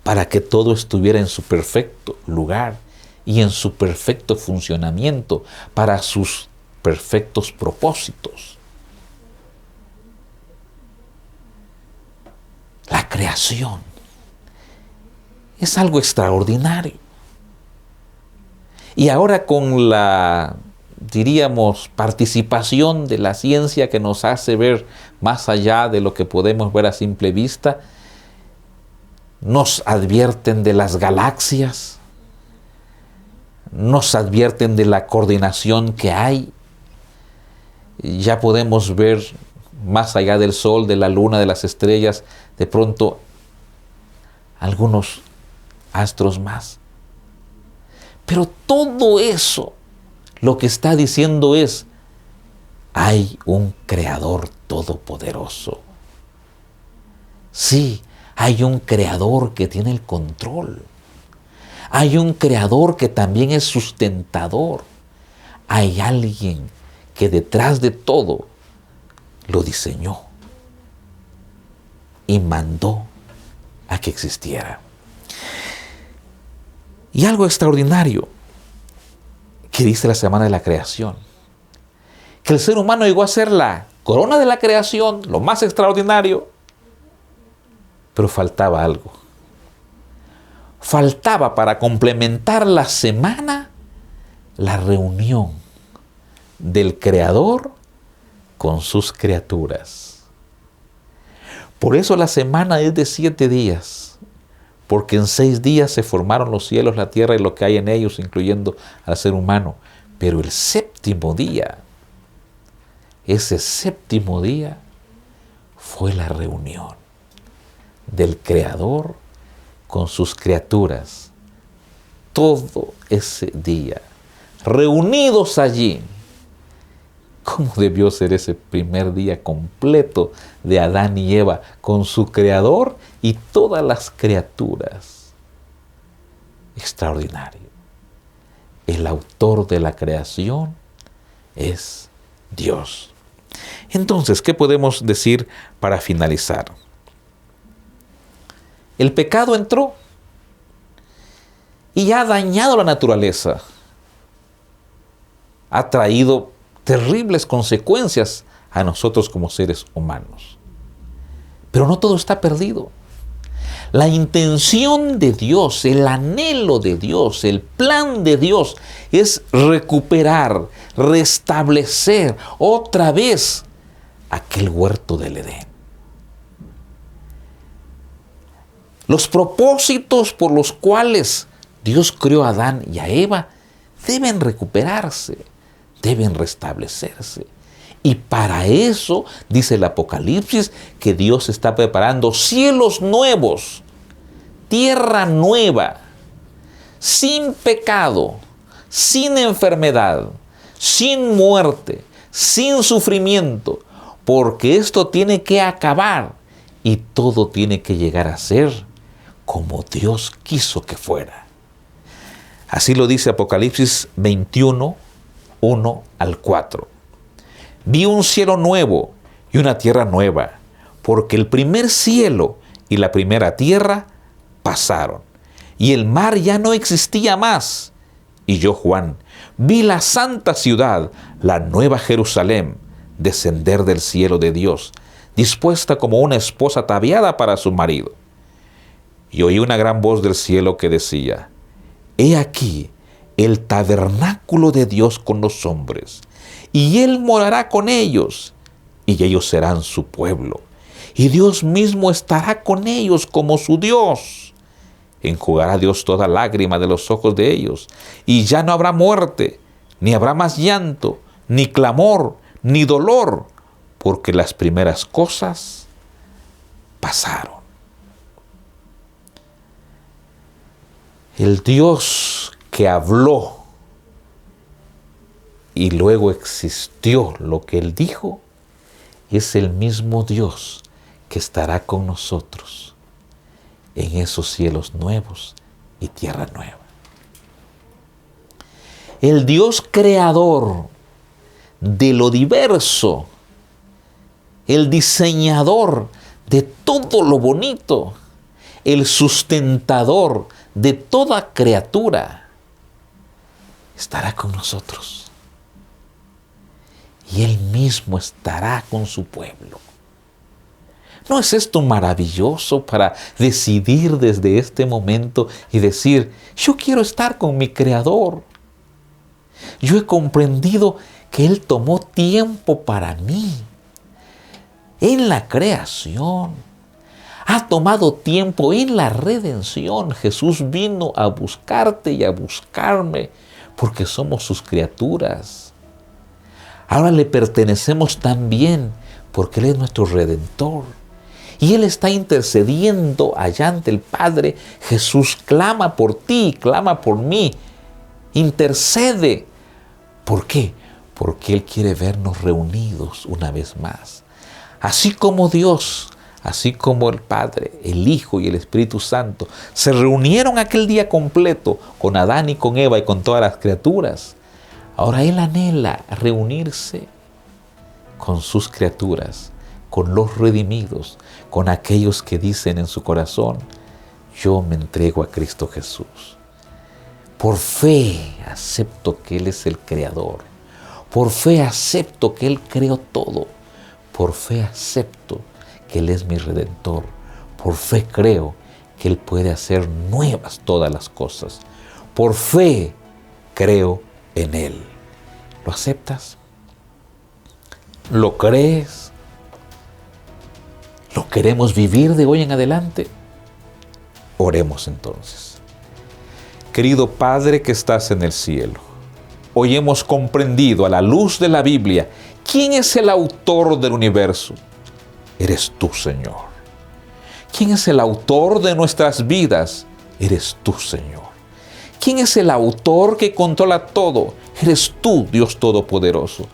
para que todo estuviera en su perfecto lugar y en su perfecto funcionamiento para sus perfectos propósitos. La creación es algo extraordinario. Y ahora con la, diríamos, participación de la ciencia que nos hace ver más allá de lo que podemos ver a simple vista, nos advierten de las galaxias, nos advierten de la coordinación que hay. Ya podemos ver más allá del sol, de la luna, de las estrellas, de pronto algunos astros más. Pero todo eso, lo que está diciendo es: hay un creador todopoderoso. Sí, hay un creador que tiene el control. Hay un creador que también es sustentador. Hay alguien que detrás de todo lo diseñó y mandó a que existiera. Y algo extraordinario que dice la Semana de la Creación, que el ser humano llegó a ser la corona de la creación, lo más extraordinario, pero faltaba algo. Faltaba para complementar la semana la reunión del Creador con sus criaturas. Por eso la semana es de 7 días, porque en 6 días se formaron los cielos, la tierra y lo que hay en ellos, incluyendo al ser humano. Pero el séptimo día, ese séptimo día, fue la reunión del Creador con sus criaturas. Todo ese día, reunidos allí. ¿Cómo debió ser ese primer día completo de Adán y Eva con su Creador y todas las criaturas? Extraordinario. El autor de la creación es Dios. Entonces, ¿qué podemos decir para finalizar? El pecado entró y ha dañado la naturaleza. Ha traído terribles consecuencias a nosotros como seres humanos. Pero no todo está perdido. La intención de Dios, el anhelo de Dios, el plan de Dios es recuperar, restablecer otra vez aquel huerto del Edén. Los propósitos por los cuales Dios creó a Adán y a Eva deben recuperarse, deben restablecerse. Y para eso, dice el Apocalipsis, que Dios está preparando cielos nuevos, tierra nueva, sin pecado, sin enfermedad, sin muerte, sin sufrimiento, porque esto tiene que acabar y todo tiene que llegar a ser como Dios quiso que fuera. Así lo dice Apocalipsis 21, 1 al 4. Vi un cielo nuevo y una tierra nueva, porque el primer cielo y la primera tierra pasaron, y el mar ya no existía más. Y yo, Juan, vi la santa ciudad, la nueva Jerusalén, descender del cielo de Dios, dispuesta como una esposa ataviada para su marido. Y oí una gran voz del cielo que decía: He aquí, el tabernáculo de Dios con los hombres, y Él morará con ellos, y ellos serán su pueblo, y Dios mismo estará con ellos como su Dios. Enjugará Dios toda lágrima de los ojos de ellos, y ya no habrá muerte, ni habrá más llanto, ni clamor, ni dolor, porque las primeras cosas pasaron. El Dios que habló y luego existió lo que Él dijo, es el mismo Dios que estará con nosotros en esos cielos nuevos y tierra nueva. El Dios creador de lo diverso, el diseñador de todo lo bonito, el sustentador de toda criatura, estará con nosotros. Y Él mismo estará con su pueblo. ¿No es esto maravilloso para decidir desde este momento y decir, yo quiero estar con mi Creador? Yo he comprendido que Él tomó tiempo para mí en la creación. Ha tomado tiempo en la redención. Jesús vino a buscarte y a buscarme porque somos sus criaturas. Ahora le pertenecemos también porque Él es nuestro Redentor. Y Él está intercediendo allá ante el Padre. Jesús clama por ti, clama por mí. Intercede. ¿Por qué? Porque Él quiere vernos reunidos una vez más. Así como Dios, así como el Padre, el Hijo y el Espíritu Santo se reunieron aquel día completo con Adán y con Eva y con todas las criaturas. Ahora Él anhela reunirse con sus criaturas, con los redimidos, con aquellos que dicen en su corazón, yo me entrego a Cristo Jesús. Por fe acepto que Él es el Creador. Por fe acepto que Él creó todo. Por fe acepto que Él es mi Redentor. Por fe creo que Él puede hacer nuevas todas las cosas. Por fe creo en Él. ¿Lo aceptas? ¿Lo crees? ¿Lo queremos vivir de hoy en adelante? Oremos entonces. Querido Padre que estás en el cielo, hoy hemos comprendido a la luz de la Biblia quién es el autor del universo. Eres tú, Señor. ¿Quién es el autor de nuestras vidas? Eres tú, Señor. ¿Quién es el autor que controla todo? Eres tú, Dios Todopoderoso.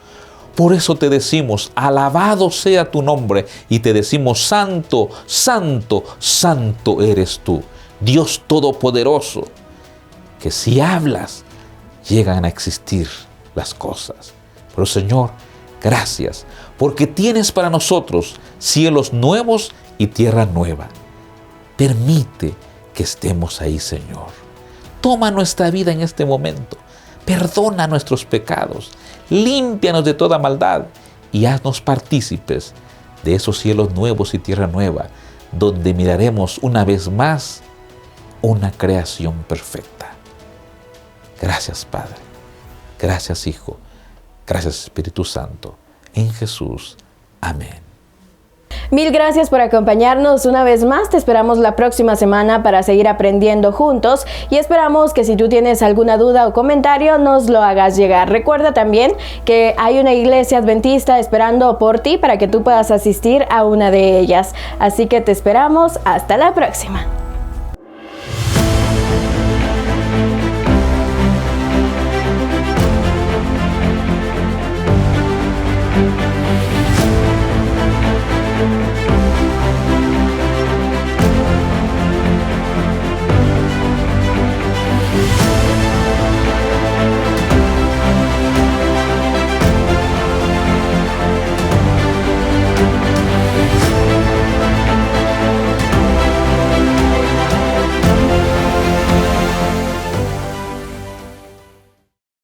Por eso te decimos, alabado sea tu nombre, y te decimos, santo, santo, santo eres tú, Dios Todopoderoso, que si hablas, llegan a existir las cosas. Pero Señor, gracias, porque tienes para nosotros cielos nuevos y tierra nueva. Permite que estemos ahí, Señor. Toma nuestra vida en este momento. Perdona nuestros pecados. Límpianos de toda maldad y haznos partícipes de esos cielos nuevos y tierra nueva, donde miraremos una vez más una creación perfecta. Gracias, Padre. Gracias, Hijo. Gracias, Espíritu Santo. En Jesús. Amén. Mil gracias por acompañarnos una vez más. Te esperamos la próxima semana para seguir aprendiendo juntos y esperamos que si tú tienes alguna duda o comentario nos lo hagas llegar. Recuerda también que hay una iglesia adventista esperando por ti para que tú puedas asistir a una de ellas. Así que te esperamos. Hasta la próxima.